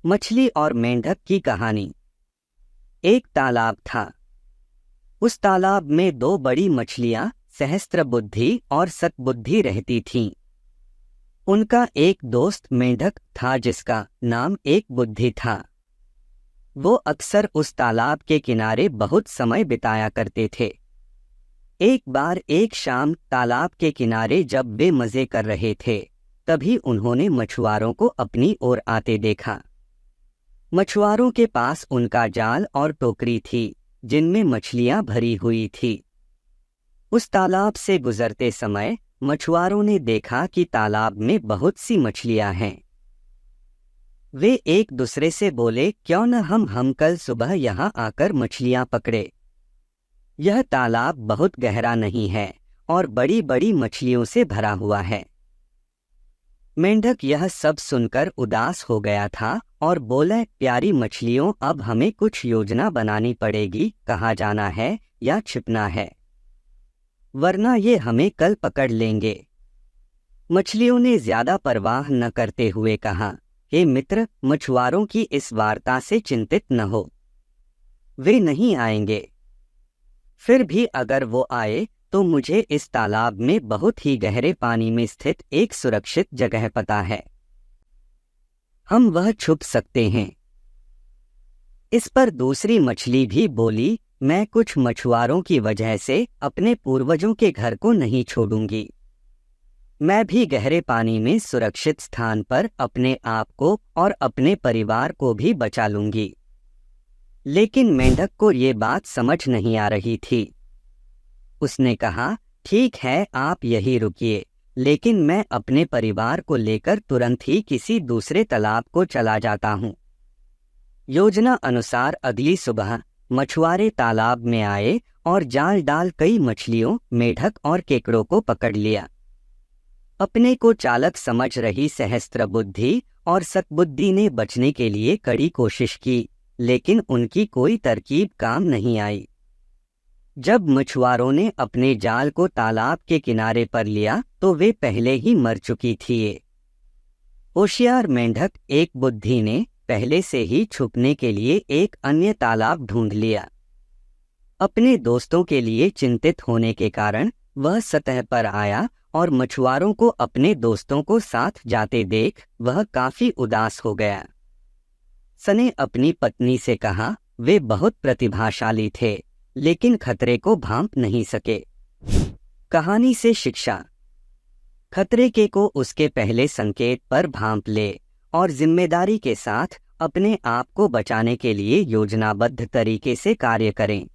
मछली और मेंढक की कहानी। एक तालाब था। उस तालाब में दो बड़ी मछलियां सहस्त्रबुद्धि और सतबुद्धि रहती थीं। उनका एक दोस्त मेंढक था जिसका नाम एक बुद्धि था। वो अक्सर उस तालाब के किनारे बहुत समय बिताया करते थे। एक बार एक शाम तालाब के किनारे जब वे मजे कर रहे थे, तभी उन्होंने मछुआरों को अपनी ओर आते देखा। मछुआरों के पास उनका जाल और टोकरी थी जिनमें मछलियां भरी हुई थी। उस तालाब से गुजरते समय मछुआरों ने देखा कि तालाब में बहुत सी मछलियां हैं। वे एक दूसरे से बोले, क्यों न हम कल सुबह यहाँ आकर मछलियां पकड़े। यह तालाब बहुत गहरा नहीं है और बड़ी बड़ी मछलियों से भरा हुआ है। मेंढक यह सब सुनकर उदास हो गया था और बोले, प्यारी मछलियों, अब हमें कुछ योजना बनानी पड़ेगी। कहाँ जाना है या छिपना है, वरना ये हमें कल पकड़ लेंगे। मछलियों ने ज्यादा परवाह न करते हुए कहा, हे मित्र, मछुआरों की इस वार्ता से चिंतित न हो, वे नहीं आएंगे। फिर भी अगर वो आए तो मुझे इस तालाब में बहुत ही गहरे पानी में स्थित एक सुरक्षित जगह पता है, हम वह छुप सकते हैं। इस पर दूसरी मछली भी बोली, मैं कुछ मछुआरों की वजह से अपने पूर्वजों के घर को नहीं छोड़ूंगी। मैं भी गहरे पानी में सुरक्षित स्थान पर अपने आप को और अपने परिवार को भी बचा लूंगी। लेकिन मेंढक को ये बात समझ नहीं आ रही थी। उसने कहा, ठीक है, आप यही रुकिए, लेकिन मैं अपने परिवार को लेकर तुरंत ही किसी दूसरे तालाब को चला जाता हूँ। योजना अनुसार अगली सुबह मछुआरे तालाब में आए और जाल डाल कई मछलियों, मेढक और केकड़ों को पकड़ लिया। अपने को चालक समझ रही सहस्त्रबुद्धि और सतबुद्धि ने बचने के लिए कड़ी कोशिश की, लेकिन उनकी कोई तरकीब काम नहीं आई। जब मछुआरों ने अपने जाल को तालाब के किनारे पर लिया तो वे पहले ही मर चुकी थी। होशियार मेंढक एक बुद्धि ने पहले से ही छुपने के लिए एक अन्य तालाब ढूंढ लिया। अपने दोस्तों के लिए चिंतित होने के कारण वह सतह पर आया और मछुआरों को अपने दोस्तों को साथ जाते देख वह काफी उदास हो गया। सने अपनी पत्नी से कहा, वे बहुत प्रतिभाशाली थे लेकिन खतरे को भांप नहीं सके। कहानी से शिक्षा। खतरे के को उसके पहले संकेत पर भांप ले और जिम्मेदारी के साथ अपने आप को बचाने के लिए योजनाबद्ध तरीके से कार्य करें।